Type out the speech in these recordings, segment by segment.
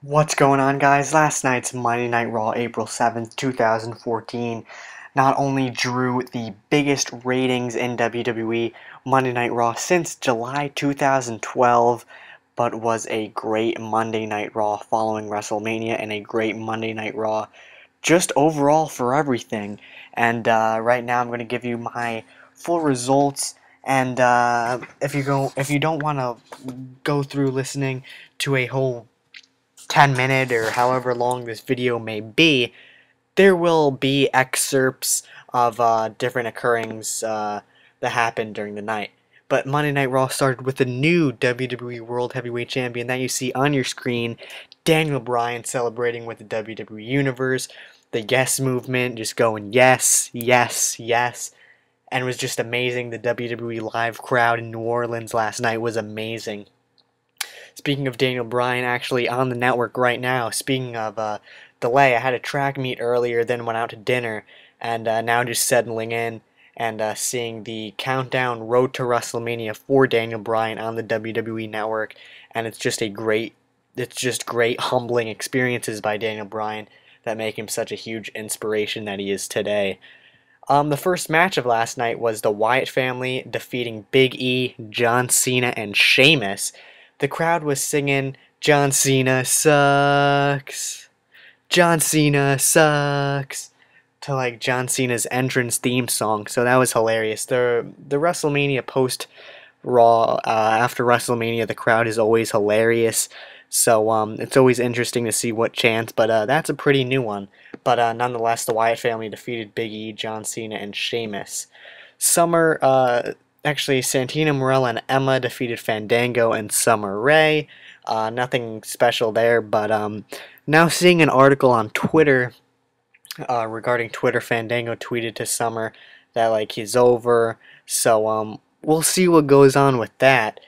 What's going on, guys? Last night's Monday Night Raw, April 7th, 2014, not only drew the biggest ratings in WWE Monday Night Raw since July 2012, but was a great Monday Night Raw following WrestleMania and a great Monday Night Raw just overall for everything. And right now I'm going to give you my full results. And if you don't want to go through listening to a whole 10-minute or however long this video may be, there will be excerpts of different occurrings that happened during the night. But Monday Night Raw started with the new WWE World Heavyweight Champion that you see on your screen, Daniel Bryan, celebrating with the WWE Universe, the yes movement, just going yes, yes, yes, and it was just amazing. The WWE live crowd in New Orleans last night was amazing. Speaking of Daniel Bryan, actually on the network right now, speaking of delay, I had a track meet earlier, then went out to dinner, and now just settling in and seeing the countdown Road to WrestleMania for Daniel Bryan on the WWE network, and it's just great humbling experiences by Daniel Bryan that make him such a huge inspiration that he is today. The first match of last night was the Wyatt family defeating Big E, John Cena, and Sheamus. The crowd was singing, "John Cena sucks, John Cena sucks," to like John Cena's entrance theme song, so that was hilarious. The WrestleMania post Raw, after WrestleMania, the crowd is always hilarious, so it's always interesting to see what chants, but that's a pretty new one. But nonetheless, the Wyatt family defeated Big E, John Cena, and Sheamus. Summer, actually, Santino, Marella, and Emma defeated Fandango and Summer Rae. Nothing special there, but now seeing an article on Twitter regarding Twitter, Fandango tweeted to Summer that like he's over, so we'll see what goes on with that.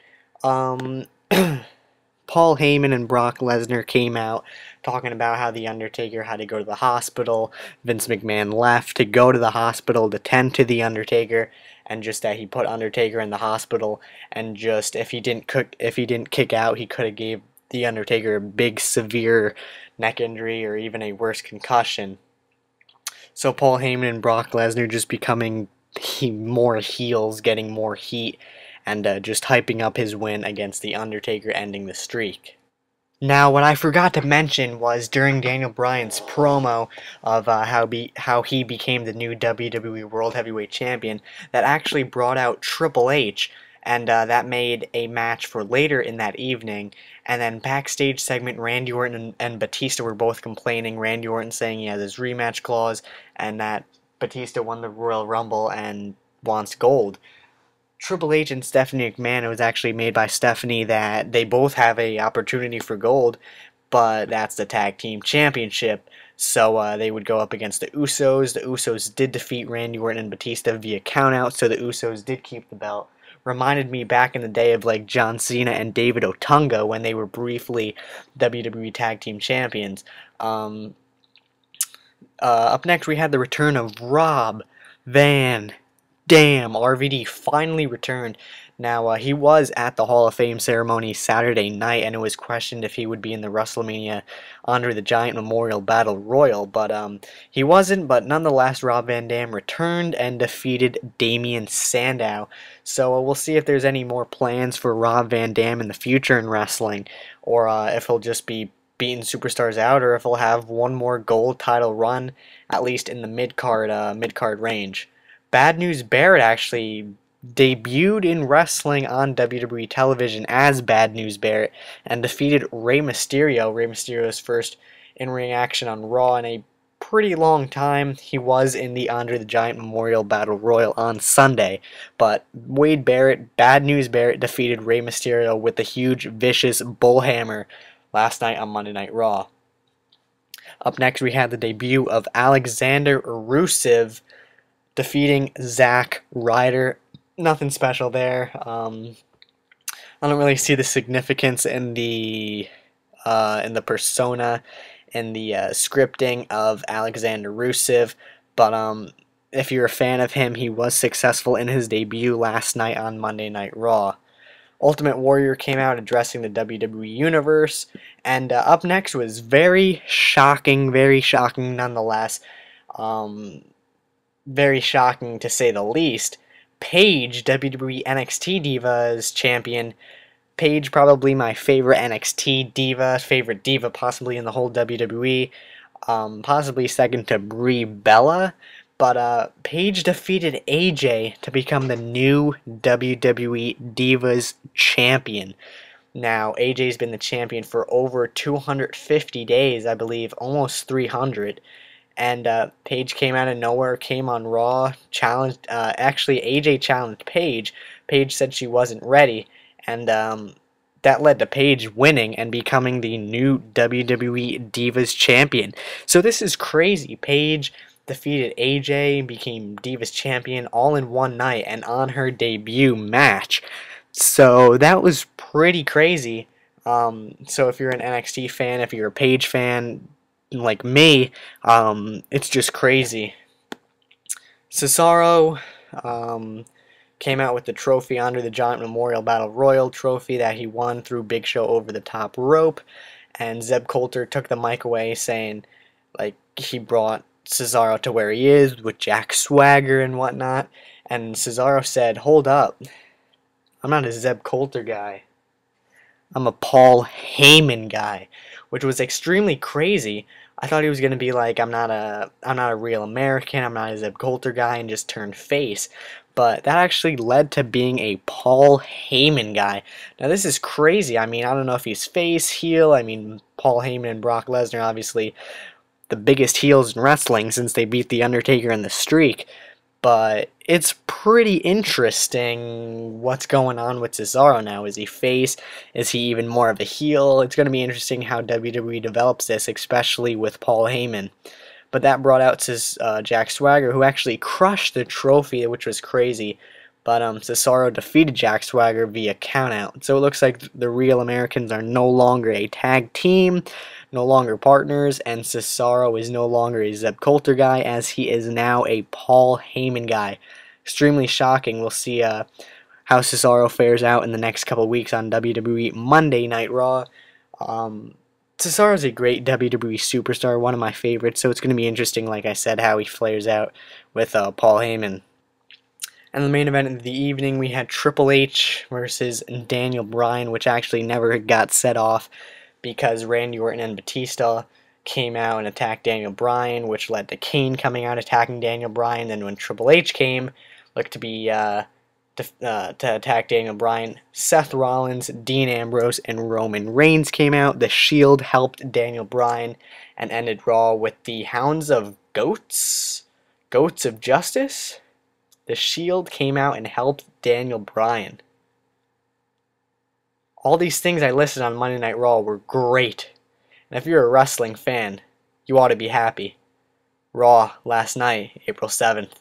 Um, Paul Heyman and Brock Lesnar came out talking about how The Undertaker had to go to the hospital. Vince McMahon left to go to the hospital to tend to The Undertaker, and just that he put Undertaker in the hospital, and just if he didn't kick out, he could have gave The Undertaker a big severe neck injury or even a worse concussion. So Paul Heyman and Brock Lesnar just becoming more heels, getting more heat, and just hyping up his win against The Undertaker, ending the streak. Now, what I forgot to mention was during Daniel Bryan's promo of how he became the new WWE World Heavyweight Champion, that actually brought out Triple H, and that made a match for later in that evening. And then backstage segment, Randy Orton and Batista were both complaining. Randy Orton saying he has his rematch clause, and that Batista won the Royal Rumble and wants gold. Triple H and Stephanie McMahon, it was actually made by Stephanie that they both have a opportunity for gold, but that's the tag team championship, so they would go up against the Usos. The Usos did defeat Randy Orton and Batista via countout, so the Usos did keep the belt. Reminded me back in the day of like John Cena and David Otunga when they were briefly WWE Tag Team Champions. Up next we had the return of Rob Van Dam. RVD finally returned. Now, he was at the Hall of Fame ceremony Saturday night, and it was questioned if he would be in the WrestleMania Andre the Giant Memorial Battle Royal, but he wasn't. But nonetheless, Rob Van Dam returned and defeated Damien Sandow. So we'll see if there's any more plans for Rob Van Dam in the future in wrestling, or if he'll just be beating superstars out, or if he'll have one more gold title run, at least in the mid-card range. Bad News Barrett actually debuted in wrestling on WWE television as Bad News Barrett and defeated Rey Mysterio. Rey Mysterio's first in-ring action on Raw in a pretty long time. He was in the Andre the Giant Memorial Battle Royal on Sunday, but Bad News Barrett defeated Rey Mysterio with the huge, vicious bullhammer last night on Monday Night Raw. Up next, we had the debut of Alexander Rusev defeating Zack, Ryder. Nothing special there. I don't really see the significance in the persona, in the scripting of Alexander Rusev, but if you're a fan of him, he was successful in his debut last night on Monday Night Raw. Ultimate Warrior came out addressing the WWE Universe, and up next was very shocking nonetheless. Very shocking to say the least. Paige, WWE NXT Divas champion. Paige, probably my favorite NXT diva, favorite diva possibly in the whole WWE. Possibly second to Brie Bella. But Paige defeated AJ to become the new WWE Divas champion. Now, AJ's been the champion for over 250 days, I believe, almost 300. And Paige came out of nowhere, came on Raw, challenged. Actually, AJ challenged Paige. Paige said she wasn't ready, and that led to Paige winning and becoming the new WWE Divas champion. So this is crazy. Paige defeated AJ and became Divas champion all in one night and on her debut match. So that was pretty crazy. So if you're an NXT fan, if you're a Paige fan like me, it's just crazy. Cesaro came out with the trophy under the Giant Memorial Battle Royal trophy that he won through Big Show over the top rope, and Zeb Coulter took the mic away saying, like, he brought Cesaro to where he is with Jack Swagger and whatnot, and Cesaro said, "Hold up, I'm not a Zeb Coulter guy. I'm a Paul Heyman guy," which was extremely crazy. I thought he was gonna be like, I'm not a real American, I'm not a Zeb Coulter guy, and just turn face. But that actually led to being a Paul Heyman guy. Now this is crazy. I mean, I don't know if he's face, heel. I mean, Paul Heyman and Brock Lesnar, obviously the biggest heels in wrestling since they beat The Undertaker in the Streak. But it's pretty interesting what's going on with Cesaro now. Is he face? Is he even more of a heel? It's going to be interesting how WWE develops this, especially with Paul Heyman. But that brought out Jack Swagger, who actually crushed the trophy, which was crazy. But Cesaro defeated Jack Swagger via countout. So it looks like the Real Americans are no longer a tag team, no longer partners, and Cesaro is no longer a Zeb Coulter guy, as he is now a Paul Heyman guy. Extremely shocking. We'll see how Cesaro fares out in the next couple weeks on WWE Monday Night Raw. Cesaro is a great WWE superstar, one of my favorites, so it's going to be interesting, like I said, how he flares out with Paul Heyman. And the main event of the evening, we had Triple H versus Daniel Bryan, which actually never got set off because Randy Orton and Batista came out and attacked Daniel Bryan, which led to Kane coming out attacking Daniel Bryan. Then when Triple H came, looked to be to attack Daniel Bryan, Seth Rollins, Dean Ambrose, and Roman Reigns came out. The Shield helped Daniel Bryan and ended Raw with the Hounds of Goats of Justice. The Shield came out and helped Daniel Bryan. All these things I listed on Monday Night Raw were great. And if you're a wrestling fan, you ought to be happy. Raw last night, April 7th.